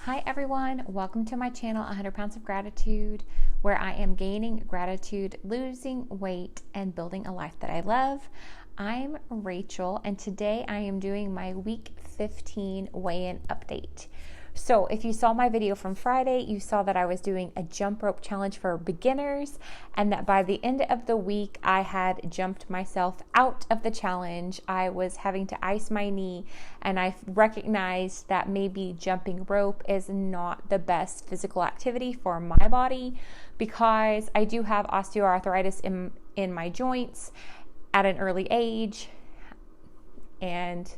Hi everyone, welcome to my channel 100 Pounds of Gratitude, where I am gaining gratitude, losing weight, and building a life that I love. I'm Rachel, and today I am doing my week 15 weigh-in update. So if you saw my video from Friday, you saw that I was doing a jump rope challenge for beginners, and that by the end of the week, I had jumped myself out of the challenge. I was having to ice my knee, and I recognized that maybe jumping rope is not the best physical activity for my body because I do have osteoarthritis in my joints at an early age, and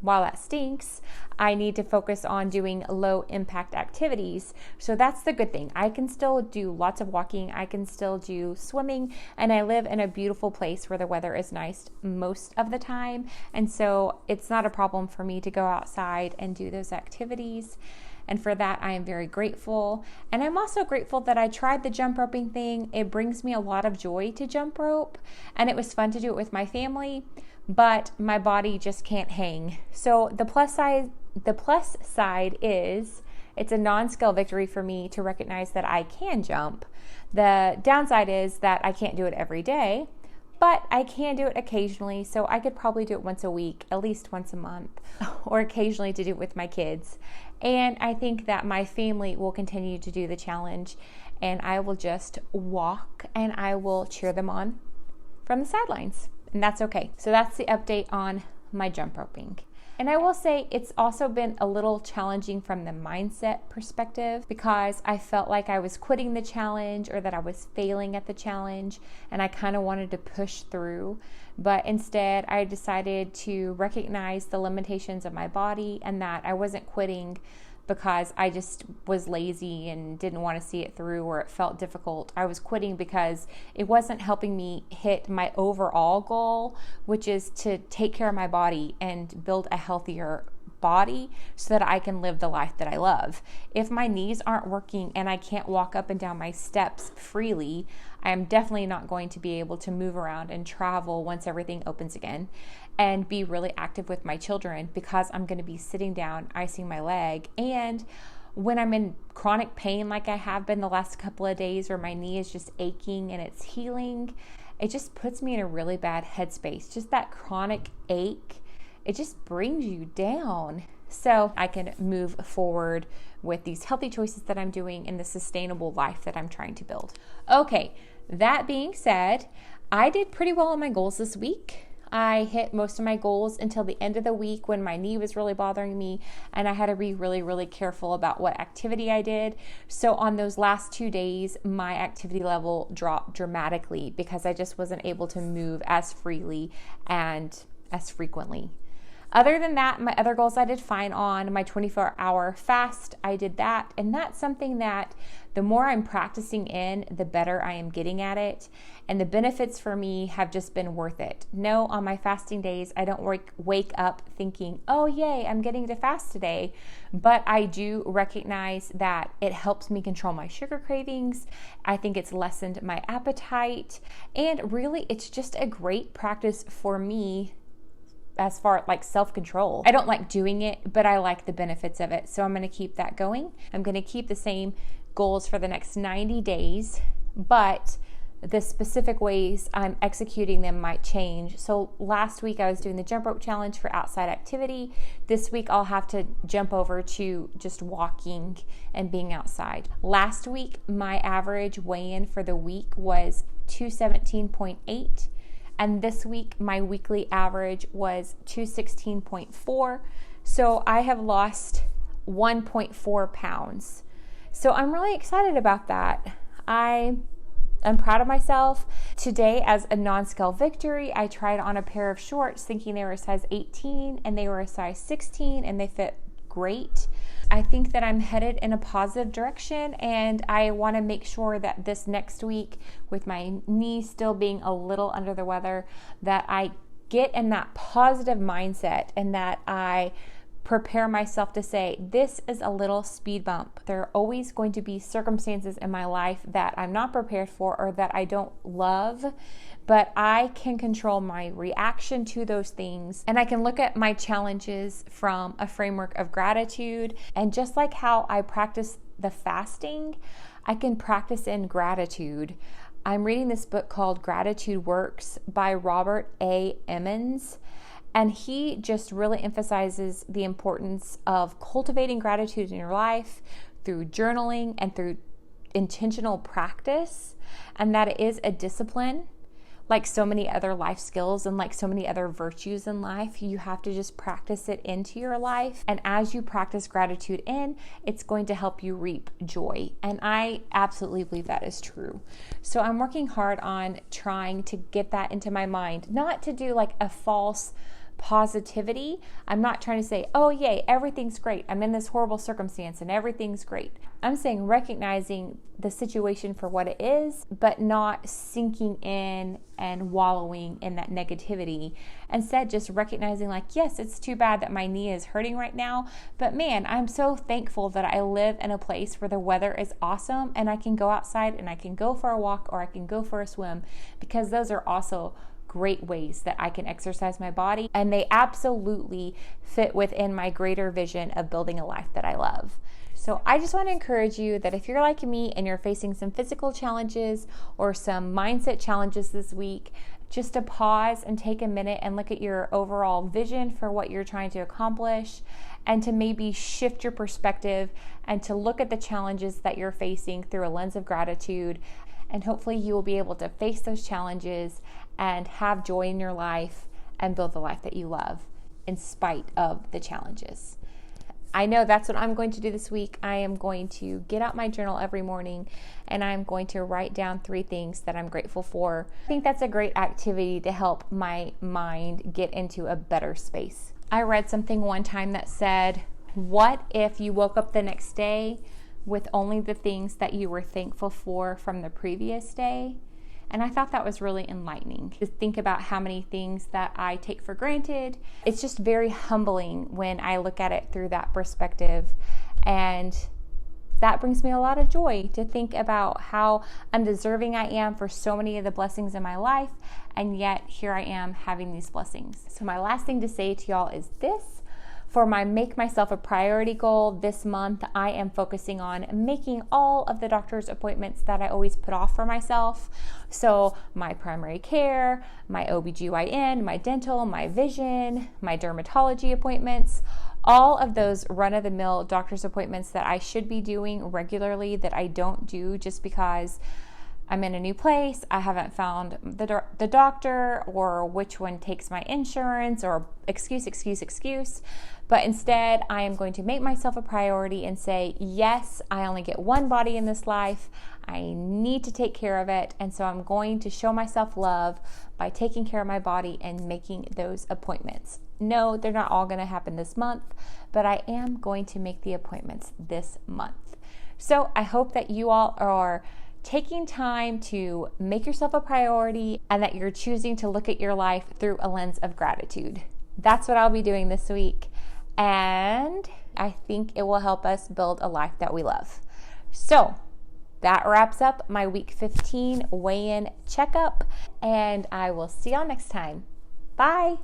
while that stinks, I need to focus on doing low impact activities. So that's the good thing. I can still do lots of walking. I can still do swimming, and I live in a beautiful place where the weather is nice most of the time. And so it's not a problem for me to go outside and do those activities. And for that, I am very grateful. And I'm also grateful that I tried the jump roping thing. It brings me a lot of joy to jump rope, and it was fun to do it with my family, but my body just can't hang. So the plus side is it's a non-scale victory for me to recognize that I can jump. The downside is that I can't do it every day, but I can do it occasionally. So I could probably do it once a week, at least once a month, or occasionally to do it with my kids. And I think that my family will continue to do the challenge, and I will just walk and I will cheer them on from the sidelines. And that's okay. So that's the update on my jump roping. And I will say it's also been a little challenging from the mindset perspective because I felt like I was quitting the challenge or that I was failing at the challenge, and I kind of wanted to push through. But instead, I decided to recognize the limitations of my body and that I wasn't quitting because I just was lazy and didn't want to see it through, or it felt difficult. I was quitting because it wasn't helping me hit my overall goal, which is to take care of my body and build a healthier body so that I can live the life that I love. If my knees aren't working and I can't walk up and down my steps freely, I am definitely not going to be able to move around and travel once everything opens again and be really active with my children because I'm going to be sitting down, icing my leg. And when I'm in chronic pain like I have been the last couple of days, where my knee is just aching and it's healing, it just puts me in a really bad headspace. Just that chronic ache, it just brings you down. So I can move forward with these healthy choices that I'm doing and the sustainable life that I'm trying to build. Okay, that being said, I did pretty well on my goals this week. I hit most of my goals until the end of the week when my knee was really bothering me, and I had to be really, really careful about what activity I did. So on those last 2 days, my activity level dropped dramatically because I just wasn't able to move as freely and as frequently. Other than that, my other goals I did fine on. My 24-hour fast, I did that. And that's something that the more I'm practicing in, the better I am getting at it. And the benefits for me have just been worth it. No, on my fasting days, I don't wake up thinking, oh, yay, I'm getting to fast today. But I do recognize that it helps me control my sugar cravings. I think it's lessened my appetite. And really, it's just a great practice for me as far like self-control. I don't like doing it, but I like the benefits of it. So I'm going to keep that going. I'm going to keep the same goals for the next 90 days, but the specific ways I'm executing them might change. So last week I was doing the jump rope challenge for outside activity. This week I'll have to jump over to just walking and being outside. Last week, my average weigh-in for the week was 217.8. And this week, my weekly average was 216.4. So I have lost 1.4 pounds. So I'm really excited about that. I'm proud of myself. Today, as a non-scale victory, I tried on a pair of shorts thinking they were a size 18 and they were a size 16 and they fit great. I think that I'm headed in a positive direction, and I want to make sure that this next week, with my knee still being a little under the weather, that I get in that positive mindset and that I prepare myself to say, this is a little speed bump. There are always going to be circumstances in my life that I'm not prepared for or that I don't love, but I can control my reaction to those things. And I can look at my challenges from a framework of gratitude. And just like how I practice the fasting, I can practice in gratitude. I'm reading this book called Gratitude Works by Robert A. Emmons. And he just really emphasizes the importance of cultivating gratitude in your life through journaling and through intentional practice, and that it is a discipline. Like so many other life skills and like so many other virtues in life, you have to just practice it into your life. And as you practice gratitude it's going to help you reap joy. And I absolutely believe that is true. So I'm working hard on trying to get that into my mind, not to do like a false positivity. I'm not trying to say, oh yay, everything's great. I'm in this horrible circumstance and everything's great. I'm saying recognizing the situation for what it is, but not sinking in and wallowing in that negativity. Instead, just recognizing like, yes, it's too bad that my knee is hurting right now, but man, I'm so thankful that I live in a place where the weather is awesome and I can go outside and I can go for a walk or I can go for a swim, because those are also great ways that I can exercise my body, and they absolutely fit within my greater vision of building a life that I love. So I just want to encourage you that if you're like me and you're facing some physical challenges or some mindset challenges this week, just to pause and take a minute and look at your overall vision for what you're trying to accomplish, and to maybe shift your perspective and to look at the challenges that you're facing through a lens of gratitude. And hopefully you will be able to face those challenges and have joy in your life and build the life that you love in spite of the challenges. I know that's what I'm going to do this week. I am going to get out my journal every morning and I'm going to write down 3 things that I'm grateful for. I think that's a great activity to help my mind get into a better space. I read something one time that said, what if you woke up the next day with only the things that you were thankful for from the previous day? And I thought that was really enlightening to think about how many things that I take for granted. It's just very humbling when I look at it through that perspective. And that brings me a lot of joy to think about how undeserving I am for so many of the blessings in my life. And yet here I am having these blessings. So my last thing to say to y'all is this. For my Make Myself a Priority goal this month, I am focusing on making all of the doctor's appointments that I always put off for myself. So my primary care, my OBGYN, my dental, my vision, my dermatology appointments, all of those run-of-the-mill doctor's appointments that I should be doing regularly that I don't do just because I'm in a new place, I haven't found the doctor, or which one takes my insurance, or excuse. But instead, I am going to make myself a priority and say, yes, I only get one body in this life. I need to take care of it. And so I'm going to show myself love by taking care of my body and making those appointments. No, they're not all going to happen this month, but I am going to make the appointments this month. So I hope that you all are taking time to make yourself a priority and that you're choosing to look at your life through a lens of gratitude. That's what I'll be doing this week. And I think it will help us build a life that we love. So that wraps up my week 15 weigh-in checkup, and I will see y'all next time. Bye.